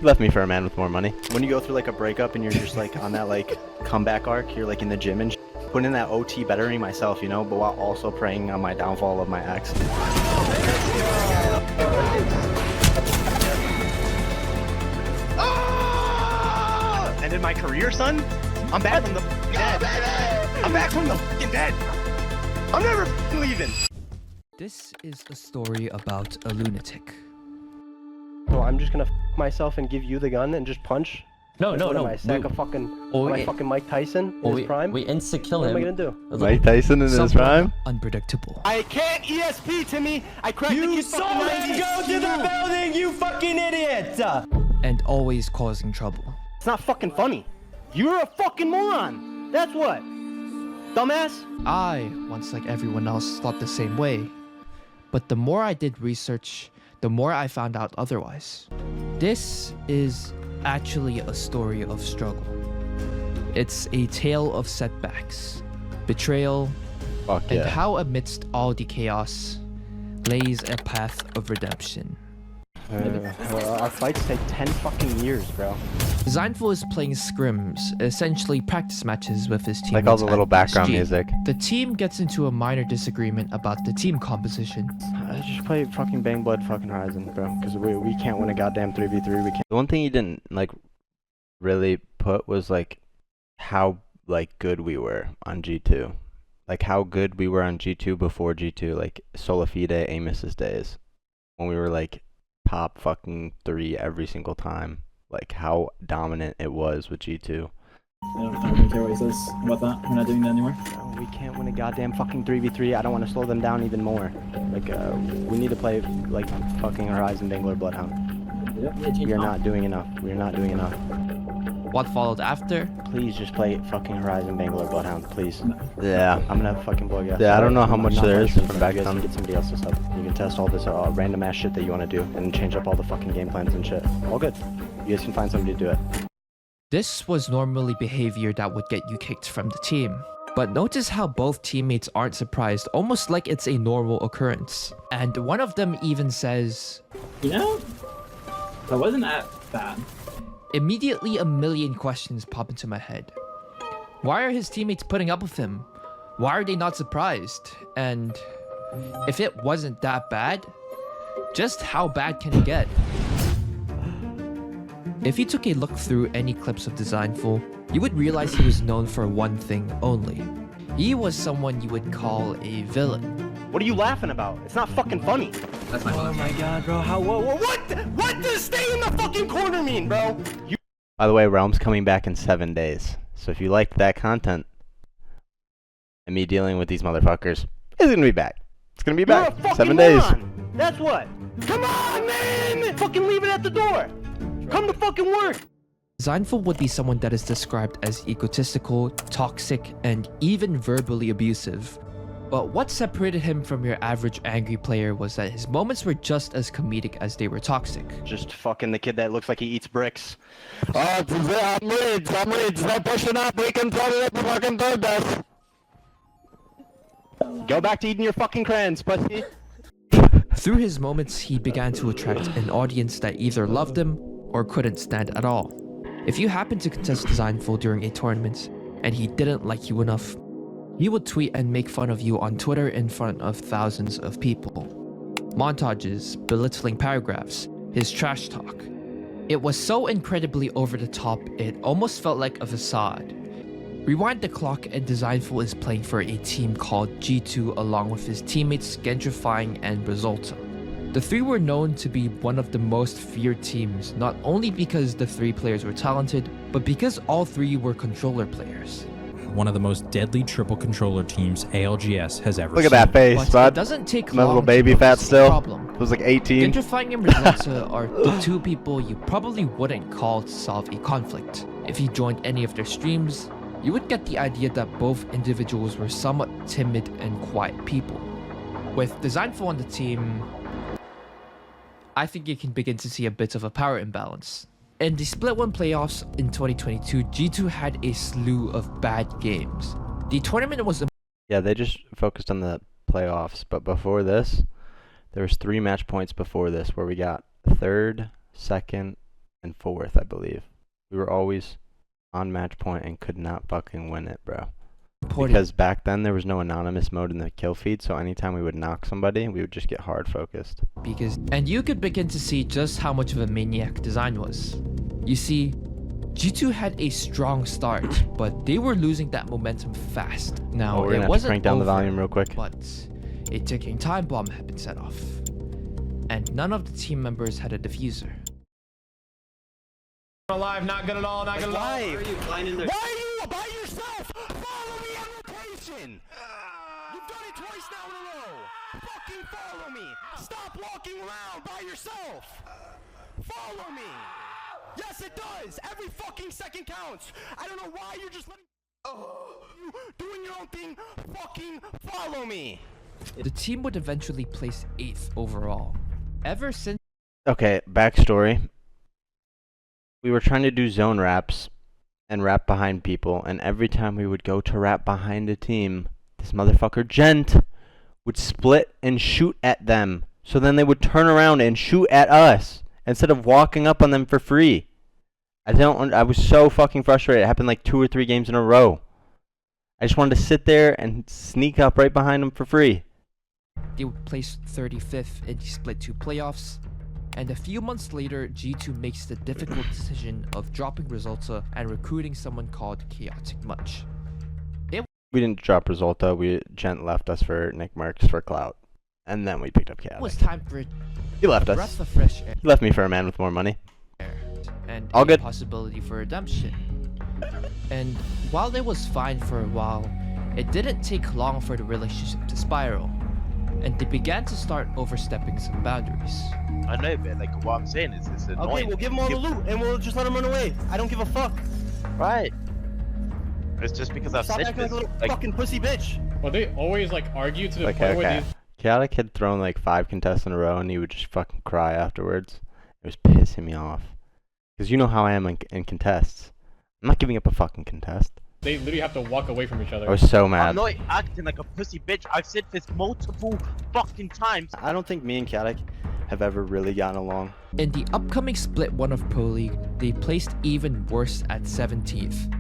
Left me for a man with more money. When you go through like a breakup and you're just like on that like comeback arc, you're like in the gym and putting in that OT bettering myself, you know, but while also praying on my downfall of my ex. Ended my career, son. I'm back from the dead. I'm back from the fucking dead. I'm never leaving. This is a story about a lunatic. So I'm just gonna myself and give you the gun and just punch? No. Am I fucking Mike Tyson in his prime? We insta-kill What him. am I gonna do? Mike Tyson in his prime? Unpredictable. I can't ESP to me! I cracked the kid's fucking 90s! Go to the building, you fucking idiot! And always causing trouble. It's not fucking funny. You're a fucking moron! That's what? Dumbass? I, once like everyone else, thought the same way. But the more I did research, the more I found out otherwise. This is actually a story of struggle. It's a tale of setbacks, betrayal, and how amidst all the chaos lays a path of redemption. Our fights take 10 fucking years, bro. Dezignful is playing scrims, essentially practice matches with his teammates. Like all the little at background PSG. music. The team gets into a minor disagreement about the team composition. Just play fucking Bang Blood fucking Horizon, bro, because we can't win a goddamn 3v3, we can't. The one thing he didn't like really put was like how like good we were on G2. Like how good we were on G2 before G2, like Solafide, Amos's days. When we were like top fucking 3 every single time. Like how dominant it was with G2. I don't really care what he says about that. We're not doing that anymore. No, we can't win a goddamn fucking 3v3. I don't want to slow them down even more. Like, we need to play like fucking Horizon Bangler Bloodhound. We are not doing enough. We are not doing enough. What followed after? Please just play fucking Horizon Bangler Bloodhound, please. Yeah. I'm gonna fucking blow you up. Yeah, I don't know how much Not there is licensed, from but back you guys then. can get somebody else to sub. You can test all this random ass shit that you want to do and change up all the fucking game plans and shit. All good. You guys can find somebody to do it. This was normally behavior that would get you kicked from the team. But notice how both teammates aren't surprised, almost like it's a normal occurrence. And one of them even says, You know, that wasn't that bad. immediately a million questions pop into my head. Why are his teammates putting up with him? Why are they not surprised? And if it wasn't that bad, just how bad can it get? If you took a look through any clips of Dezignful, you would realize he was known for one thing only. He was someone you would call a villain. What are you laughing about? It's not fucking funny. That's my Oh my god, bro. What does stay in the fucking corner mean, bro? By the way, Realm's coming back in 7 days. So if you liked that content and me dealing with these motherfuckers, it's gonna be back. It's gonna be You're back. a fucking 7 days. moron. That's what. Come on, man! Fucking leave it at the door. Come to fucking work. Dezign would be someone that is described as egotistical, toxic, and even verbally abusive. But what separated him from your average angry player was that his moments were just as comedic as they were toxic. Just fucking the kid that looks like he eats bricks. I'm Reeds. They're pushing up. We can throw it the fucking third best. Go back to eating your fucking crayons, pussy. Through his moments, he began to attract an audience that either loved him or couldn't stand at all. If you happened to contest Designful during a tournament and he didn't like you enough, he would tweet and make fun of you on Twitter in front of thousands of people. Montages, belittling paragraphs, his trash talk. It was so incredibly over the top, it almost felt like a facade. Rewind the clock and Designful is playing for a team called G2 along with his teammates Gentrifying and Resulta. The three were known to be one of the most feared teams, not only because the three players were talented, but because all three were controller players. One of the most deadly triple controller teams ALGS has ever Look seen. at that face, But it bud. doesn't take My long little to baby notice fat the still. problem. It was like 18. Gentrifying and Resulta are the two people you probably wouldn't call to solve a conflict. If you joined any of their streams, you would get the idea that both individuals were somewhat timid and quiet people. With Designful on the team, I think you can begin to see a bit of a power imbalance. In the Split 1 playoffs in 2022, G2 had a slew of bad games. The tournament was Yeah, they just focused on the playoffs, but before this, there was 3 match points before this where we got 3rd, 2nd, and 4th, I believe. We were always on match point and could not fucking win it, bro. Because back then there was no anonymous mode in the kill feed, so anytime we would knock somebody, we would just get hard focused. And you could begin to see just how much of a maniac Design was. You see, G2 had a strong start, but they were losing that momentum fast. Now, we're gonna it have to wasn't crank down the over, volume real quick. but a ticking time bomb had been set off, and none of the team members had a diffuser. Alive, not good at all, not good at all. Why? Why are you blinding their... Why are you by yourself? Follow me on rotation. You've done it twice now in a row. Fucking follow me. Stop walking around by yourself. Follow me. Yes, it does. Every fucking second counts. I don't know why you're just letting you doing your own thing. Fucking follow me. The team would eventually place 8th overall. Ever since Okay, backstory. We were trying to do zone wraps and wrap behind people, and every time we would go to wrap behind a team, this motherfucker Gent would split and shoot at them. So then they would turn around and shoot at us instead of walking up on them for free. I was so fucking frustrated. It happened like 2 or 3 games in a row. I just wanted to sit there and sneak up right behind them for free. they would place 35th in the Split 2 playoffs, and a few months later, G2 makes the difficult decision of dropping Resulta and recruiting someone called Chaotic Much. We didn't drop Resulta. Gent left us for Nick Merckx for clout, and then we picked up Chaotic. It was time for He left a us. breath of fresh air He left me for a man with more money. and All a good. possibility for redemption. And while it was fine for a while, it didn't take long for the relationship to spiral, and they began to start overstepping some boundaries. I know, but like what I'm saying is it's annoying. Okay, we'll give them all the loot and we'll just let them run away. I don't give a fuck. Right. It's just because I've Stop said acting like this. a little Like, fucking pussy bitch. But they always like argue to the Okay, point where okay. these Chaotic had thrown like 5 contests in a row, and he would just fucking cry afterwards. It was pissing me off. Because you know how I am in contests. I'm not giving up a fucking contest. they literally have to walk away from each other. I was so mad. I'm not acting like a pussy bitch. I've said this multiple fucking times. I don't think me and Chaotic have ever really gotten along. In the upcoming Split 1 of Pro League, they placed even worse at 17th.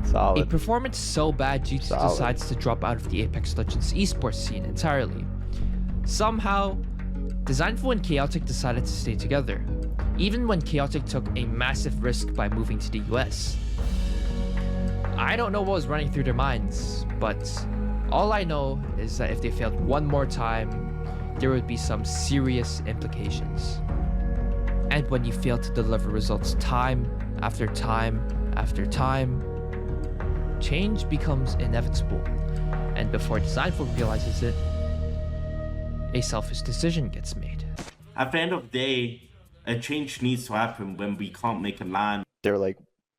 A Solid. performance so bad G2 Solid. decides to drop out of the Apex Legends esports scene entirely. Somehow, Dezignful and Chaotic decided to stay together, even when Chaotic took a massive risk by moving to the US. I don't know what was running through their minds, but all I know is that if they failed one more time, there would be some serious implications. And when you fail to deliver results time after time after time, change becomes inevitable. And before Dezignful realizes it, a selfish decision gets made. At the end of the day, a change needs to happen when we can't make a line. They're like,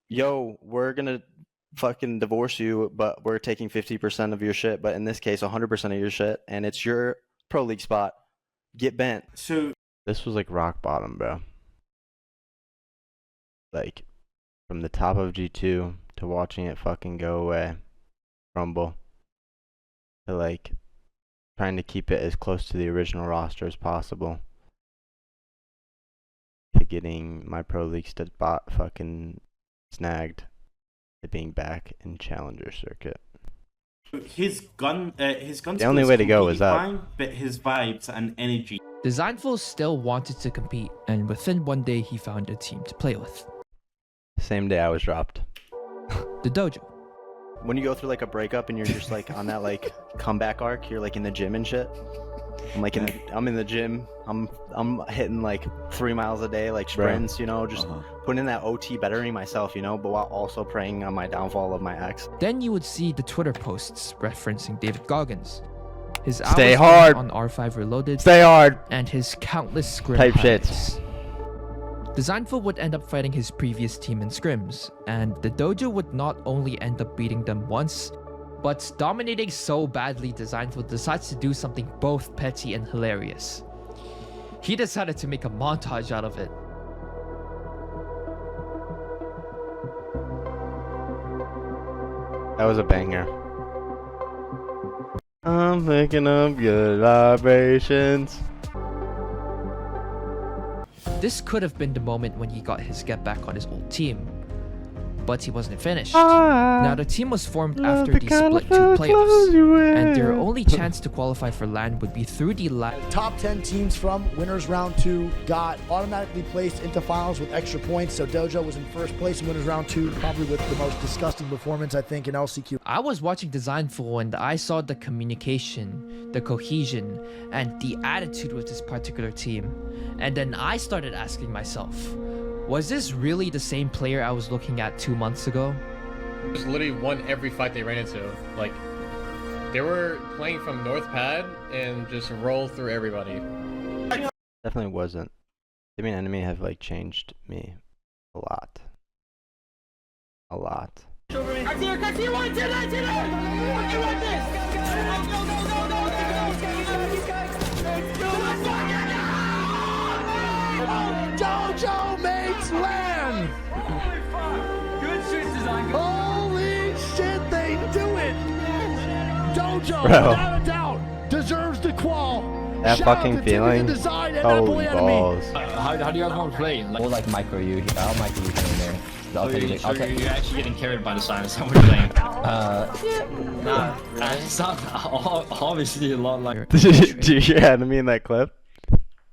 yo, we're gonna fucking divorce you, but we're taking 50% of your shit, but in this case 100% of your shit, and it's your Pro League spot. Get bent. So This was like rock bottom, bro. Like, from the top of G2 to watching it fucking go away, crumble, to like trying to keep it as close to the original roster as possible, to getting my Pro League spot fucking snagged, to being back in Challenger circuit. his gun The only way to go was up. fine, but his vibes and energy. Dezignful still wanted to compete, and within one day he found a team to play with. Same day I was dropped. The Dojo. When you go through like a breakup and you're just like on that like comeback arc, you're like in the gym and shit. I'm in the gym. I'm hitting like 3 miles a day, like sprints, you know, just putting in that OT, bettering myself, you know, but while also praying on my downfall of my ex. Then you would see the Twitter posts referencing David Goggins, his Stay hours hard. on R5 Reloaded, Stay hard. and his countless scrim Type highlights. Dezignful would end up fighting his previous team in scrims, and the Dojo would not only end up beating them once, but dominating so badly Dezignful decides to do something both petty and hilarious. He decided to make a montage out of it. That was a banger. I'm picking up good vibrations. This could have been the moment when he got his get back on his old team, but he wasn't finished. Now the team was formed after the split 2 playoffs, and their only chance to qualify for LAN would be through the Top 10 teams from winners round 2 got automatically placed into finals with extra points. So Dojo was in first place in winners round 2, probably with the most disgusting performance, I think, in LCQ. I was watching Dezignful and I saw the communication, the cohesion, and the attitude with this particular team. And then I started asking myself, was this really the same player I was looking at 2 months ago? Just literally won every fight they ran into. Like, they were playing from North Pad and just roll through everybody. Definitely wasn't. I mean, enemy have like changed me a lot. A lot. Dojo makes LAN! Good shit, Design. Holy shit, they do it! Dojo, Bro. without a doubt, deserves the qual. That Shout out fucking to Timmy feeling. the Design and that boy Holy Enemy. balls. How do you guys want to play? We'll like micro you. I'll micro you here and there. I'll take it. So you're actually getting carried by the sign. That's not what you're saying. Nah, it's not obviously a lot like. Do you hear enemy in that clip?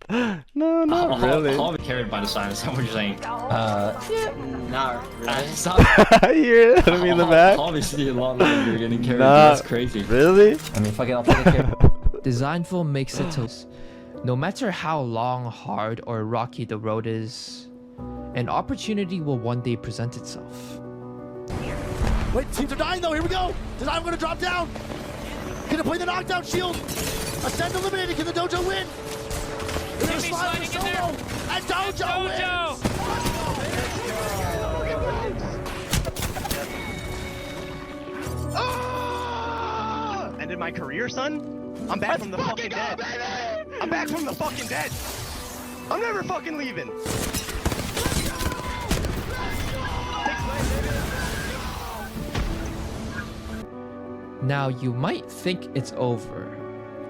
No, not really. I'll be carried by the sign. That's not what you're saying. Nah, it's not You hear enemy in the back? obviously a lot like you're getting carried. Nah, That's crazy. really? I mean, fuck it. I'll take it here. Dezignful makes it to no matter how long, hard, or rocky the road is, an opportunity will one day present itself. Wait, teams are dying though, here we go! Design gonna drop down! Gonna play the knockdown shield! Ascend eliminated, can the Dojo win? They're gonna slide the solo! And Dojo wins! Ended my career, son? I'm back from the fucking dead. I'm back from the fucking dead. I'm never fucking leaving. Now you might think it's over,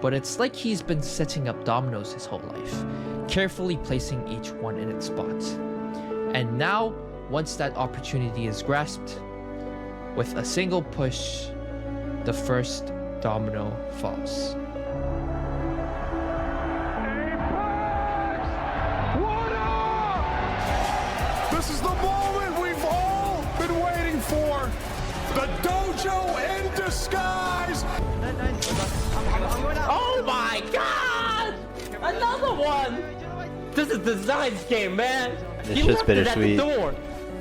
but it's like he's been setting up dominoes his whole life, carefully placing each one in its spot. And now, once that opportunity is grasped, with a single push, the first domino falls. This is the moment we've all been waiting for! The Dojo in disguise! Oh my god! Another one! This is Design's game, man! It's just bittersweet.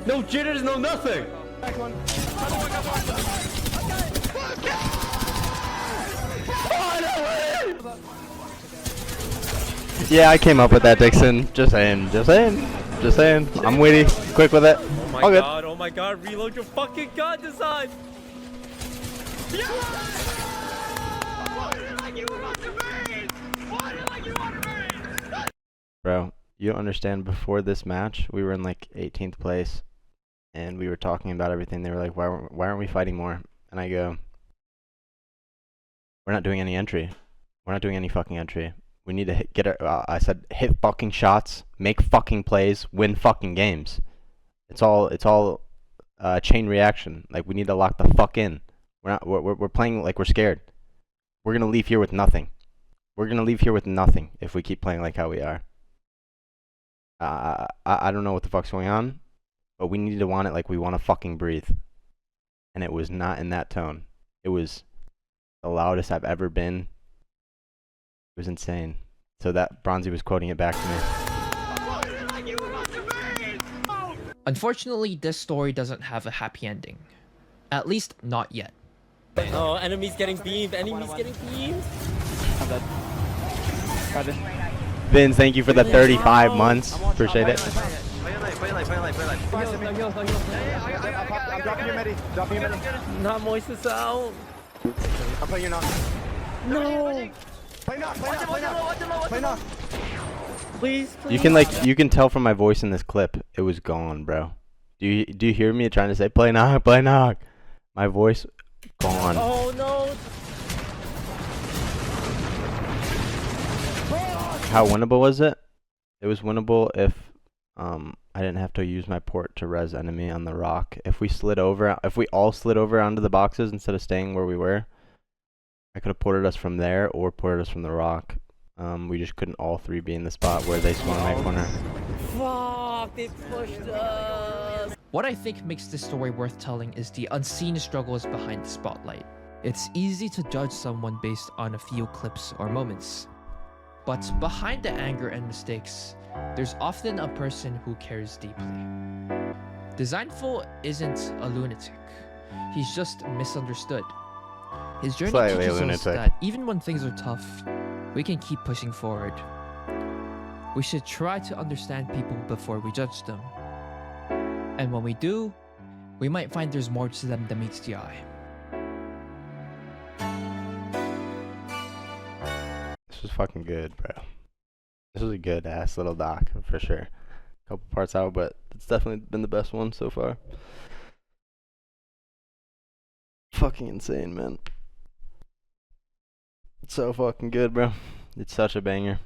No jitters, no nothing! Yeah, I came up with that, Dixon. Just saying. Just saying. Just saying. I'm witty. Quick with it. All good. Oh my god, reload your fucking gun, Design! Bro, you don't understand. Before this match, we were in like 18th place, and we were talking about everything. They were like, why aren't we fighting more? And I go, we're not doing any entry. We're not doing any fucking entry. We need to get our, I said, hit fucking shots, make fucking plays, win fucking games. It's all chain reaction. Like, we need to lock the fuck in. We're playing like we're scared. We're gonna leave here with nothing. We're gonna leave here with nothing if we keep playing like how we are. I don't know what the fuck's going on, but we need to want it like we want to fucking breathe. And it was not in that tone. It was the loudest I've ever been. It was insane. So that Bronzy was quoting it back to me. Unfortunately, this story doesn't have a happy ending. At least, not yet. Oh, enemies getting beamed, enemies getting beamed! Vince, thank you for the 35 months. Appreciate it. I'm dropping your medi. Dropping your medi. Not moist this out! I'm playing your knock. No! Play knock, play knock, play knock. Play knock. Please, please! You can tell from my voice in this clip, it was gone, bro. Do you hear me trying to say play knock, play knock? My voice gone. Oh no! How winnable was it? It was winnable if I didn't have to use my port to res enemy on the rock. If we all slid over onto the boxes instead of staying where we were, I could have ported us from there or ported us from the rock. We just couldn't all three be in the spot where they swung that corner. Fuck, they pushed us. What I think makes this story worth telling is the unseen struggles behind the spotlight. It's easy to judge someone based on a few clips or moments. But behind the anger and mistakes, there's often a person who cares deeply. Dezignful isn't a lunatic. He's just misunderstood. His journey Slightly teaches us lunatic. that even when things are tough, we can keep pushing forward. We should try to understand people before we judge them. And when we do, we might find there's more to them than meets the eye. This was fucking good, bro. This was a good ass little doc for sure. Couple parts out, but it's definitely been the best one so far. Fucking insane, man. It's so fucking good, bro. It's such a banger.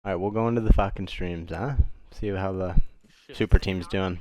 Alright, we'll go into the fucking streams, huh? See how the super team's doing.